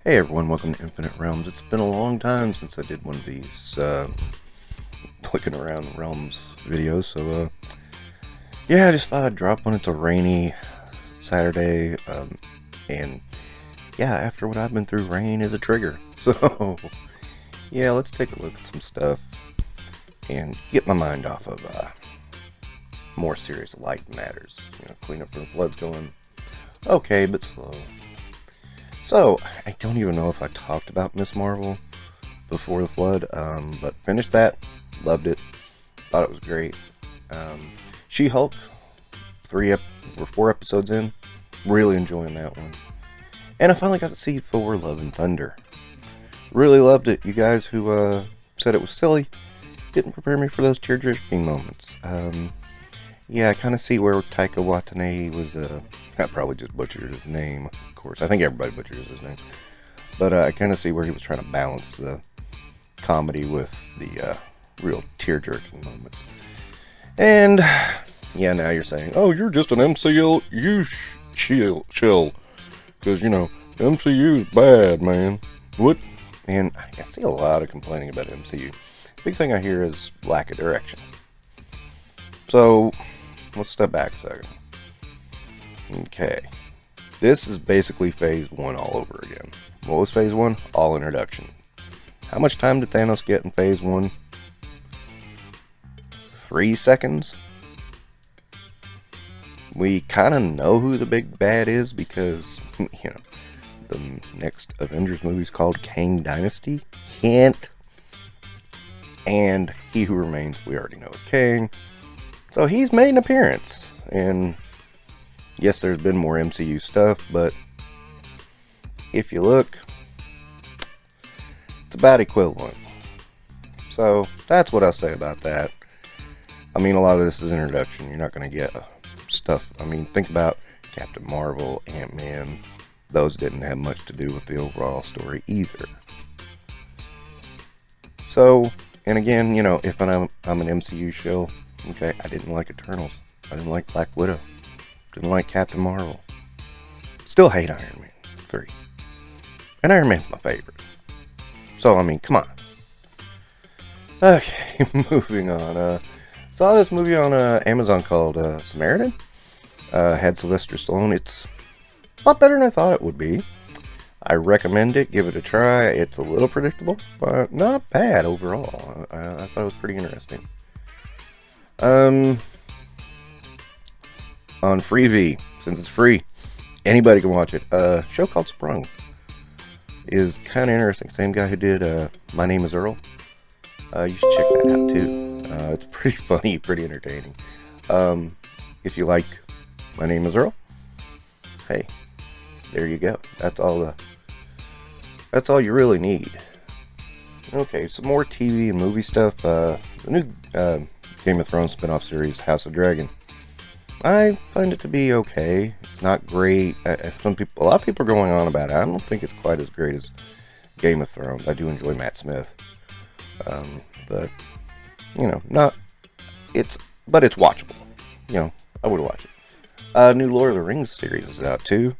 Hey everyone, welcome to Infinite Realms. It's been a long time since I did one of these clicking around realms videos, so yeah, I just thought I'd drop one. It's a rainy Saturday, and yeah, after what I've been through, rain is a trigger. So yeah, let's take a look at some stuff and get my mind off of more serious life matters. Cleanup from the floods going okay, but slow. So, I don't even know if I talked about Miss Marvel before the flood, but finished that, loved it, thought it was great. She-Hulk, 4 episodes in, really enjoying that one. And I finally got to see Thor: Love and Thunder. Really loved it. You guys who said it was silly didn't prepare me for those tear-jerking moments. Yeah, I kind of see where Taika Waititi was, I probably just butchered his name, of course. I think everybody butchers his name. But I kind of see where he was trying to balance the comedy with the real tear-jerking moments. And, yeah, now you're saying, oh, you're just an MCU shill. Because, MCU is bad, man. What? And I see a lot of complaining about MCU. Big thing I hear is lack of direction. So, let's step back a second. Okay. This is basically phase 1 all over again. What was phase 1? All introduction. How much time did Thanos get in phase 1? 3 seconds? We kind of know who the big bad is because, the next Avengers movie is called Kang Dynasty. Hint. And He Who Remains, we already know is Kang. So he's made an appearance, and yes, there's been more MCU stuff, but if you look, it's about equivalent. So that's what I say about that. I mean, a lot of this is introduction. You're not going to get stuff. I mean, think about Captain Marvel, Ant-Man. Those didn't have much to do with the overall story either. So, and again, if I'm an MCU shill, okay, I didn't like Eternals. I didn't like Black Widow. Didn't like Captain Marvel. Still hate Iron Man 3. And Iron Man's my favorite. So, I mean, come on. Okay, moving on. Saw this movie on Amazon called Samaritan. Had Sylvester Stallone. It's a lot better than I thought it would be. I recommend it. Give it a try. It's a little predictable, but not bad overall. I thought it was pretty interesting. On Freevee, since it's free, anybody can watch it. A show called Sprung is kind of interesting. Same guy who did My Name is Earl. You should check that out too. It's pretty funny, pretty entertaining. If you like My Name is Earl, hey, there you go. That's all you really need. Okay, some more TV and movie stuff. The new Game of Thrones spin-off series, House of Dragon. I find it to be okay. It's not great. A lot of people are going on about it. I don't think it's quite as great as Game of Thrones. I do enjoy Matt Smith, but but it's watchable. I would watch it. New Lord of the Rings series is out too,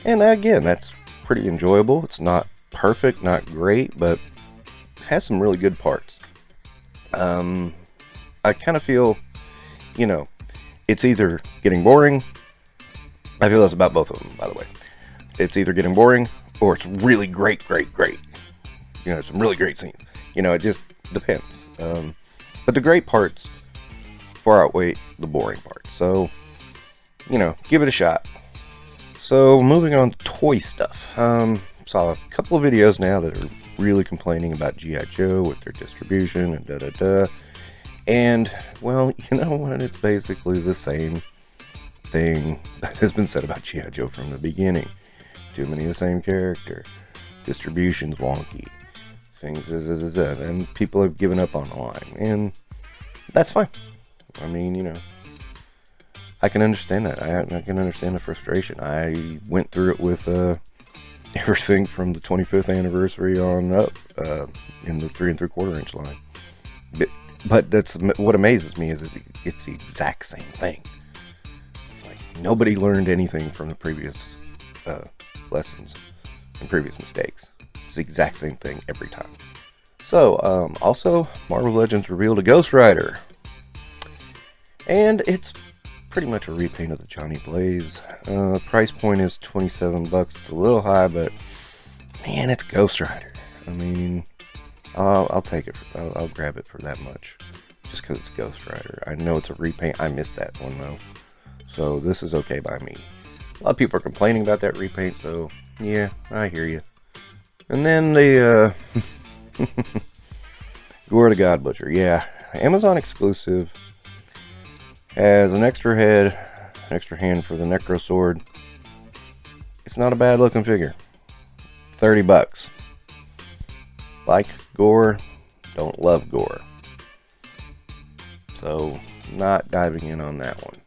and again, that's pretty enjoyable. It's not perfect, not great, but has some really good parts. I kind of feel, it's either getting boring. I feel that's about both of them, by the way. It's either getting boring or it's really great. Some really great scenes. It just depends. But the great parts far outweigh the boring parts. So, give it a shot. So, moving on to toy stuff. Saw a couple of videos now that are really complaining about G.I. Joe with their distribution and da-da-da. And, well, you know what? It's basically the same thing that has been said about G.I. Joe from the beginning. Too many of the same character. Distribution's wonky. Things, and people have given up on the line. And that's fine. I mean, I can understand that. I can understand the frustration. I went through it with everything from the 25th anniversary on up in the 3 3/4 inch line. But that's what amazes me is it's the exact same thing. It's like nobody learned anything from the previous lessons. and previous mistakes. It's the exact same thing every time. So, also, Marvel Legends revealed a Ghost Rider. And it's pretty much a repaint of the Johnny Blaze. Price point is $27. It's a little high, but man, it's Ghost Rider. I mean, I'll take it. I'll grab it for that much, just because it's Ghost Rider. I know it's a repaint. I missed that one though, so this is okay by me. A lot of people are complaining about that repaint, so yeah, I hear you. And then the Gore the God Butcher, yeah, Amazon exclusive. Has an extra head, extra hand for the Necro Sword. It's not a bad looking figure. $30. Like Gore, don't love Gore. So, not diving in on that one.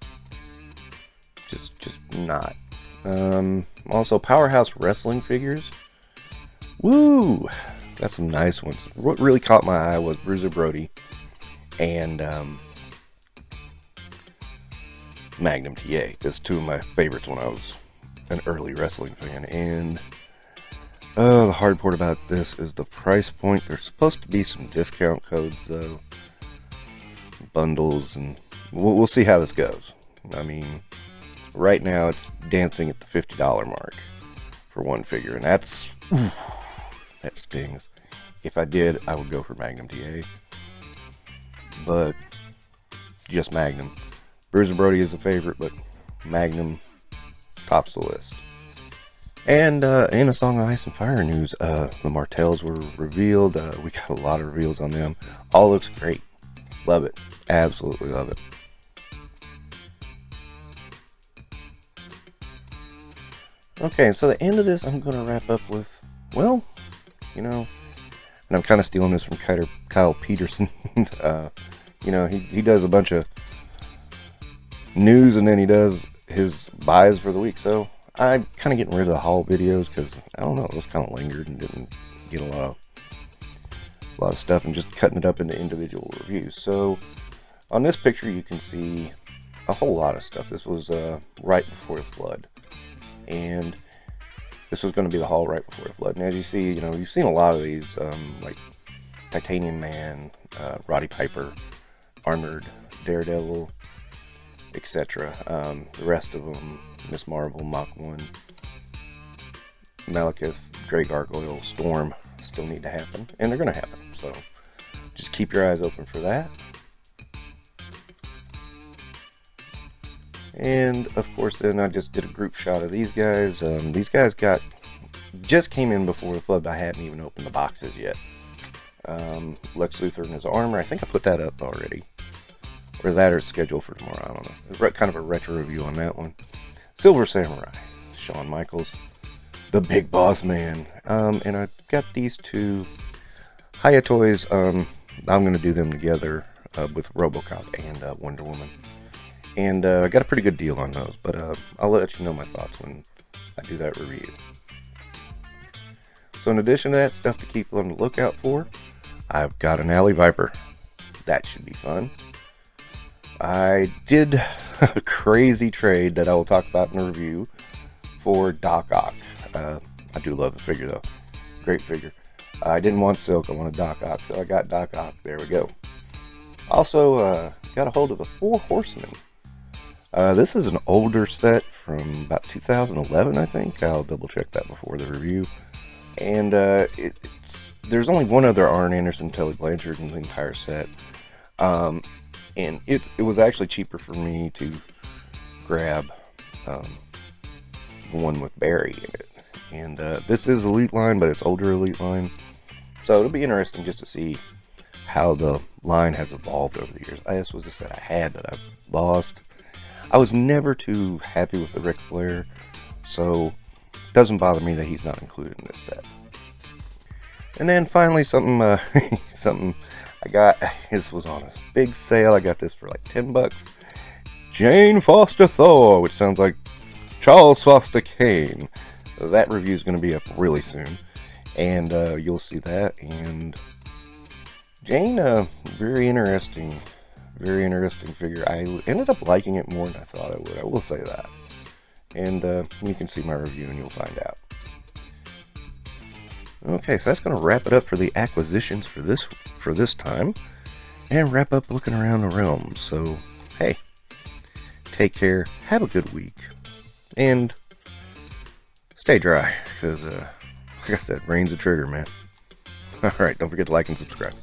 Just not. Also, Powerhouse Wrestling figures. Woo! Got some nice ones. What really caught my eye was Bruiser Brody and Magnum TA. That's two of my favorites when I was an early wrestling fan. And the hard part about this is the price point. There's supposed to be some discount codes though, bundles, and we'll see how this goes. I mean, right now it's dancing at the $50 mark for one figure, and that stings. If I did, I would go for Magnum TA, but just Magnum. Bruiser Brody is a favorite, but Magnum tops the list. And in a Song of Ice and Fire news, the Martells were revealed. We got a lot of reveals on them. All looks great. Love it. Absolutely love it. Okay, so the end of this, I'm going to wrap up with, well, you know, and I'm kind of stealing this from Kyle Peterson. You know, he does a bunch of news, and then he does his buys for the week. So I'm kind of getting rid of the haul videos because I don't know, those kind of lingered and didn't get a lot of stuff, and just cutting it up into individual reviews. So on this picture you can see a whole lot of stuff. This was right before the flood, and this was going to be the haul right before the flood. And as you see, you know, you've seen a lot of these, like Titanium Man, Roddy Piper, Armored Daredevil, etc. The rest of them, Miss Marvel, Mach 1, Malekith, Grey Gargoyle, Storm, still need to happen, and they're going to happen. So just keep your eyes open for that. And of course, then I just did a group shot of these guys. These guys just came in before the flood, but I hadn't even opened the boxes yet. Lex Luthor in his armor. I think I put that up already. Or that is scheduled for tomorrow, I don't know. Kind of a retro review on that one. Silver Samurai, Shawn Michaels, the Big Boss Man. And I got these two Hiya Toys. I'm going to do them together with RoboCop and Wonder Woman. And I got a pretty good deal on those, but I'll let you know my thoughts when I do that review. So in addition to that, stuff to keep on the lookout for, I've got an Alley Viper. That should be fun. I did a crazy trade that I will talk about in a review for Doc Ock. I do love the figure though. Great figure. I didn't want Silk, I wanted Doc Ock, so I got Doc Ock. There we go. Also, got a hold of the Four Horsemen. This is an older set from about 2011, I think. I'll double check that before the review. And there's only one other Arn Anderson Tully Blanchard in the entire set. And it was actually cheaper for me to grab the one with Barry in it. And this is Elite line, but it's older Elite line. So it'll be interesting just to see how the line has evolved over the years. This was a set I had that I've lost. I was never too happy with the Ric Flair, so it doesn't bother me that he's not included in this set. And then finally something I got, this was on a big sale. I got this for like $10. Jane Foster Thor, which sounds like Charles Foster Kane. That review is going to be up really soon, and you'll see that. And Jane, very interesting figure. I ended up liking it more than I thought I would. I will say that. And you can see my review and you'll find out. Okay, so that's going to wrap it up for the acquisitions for this time, and wrap up looking around the realms. So, hey, take care, have a good week, and stay dry, because, like I said, rain's a trigger, man. Alright, don't forget to like and subscribe.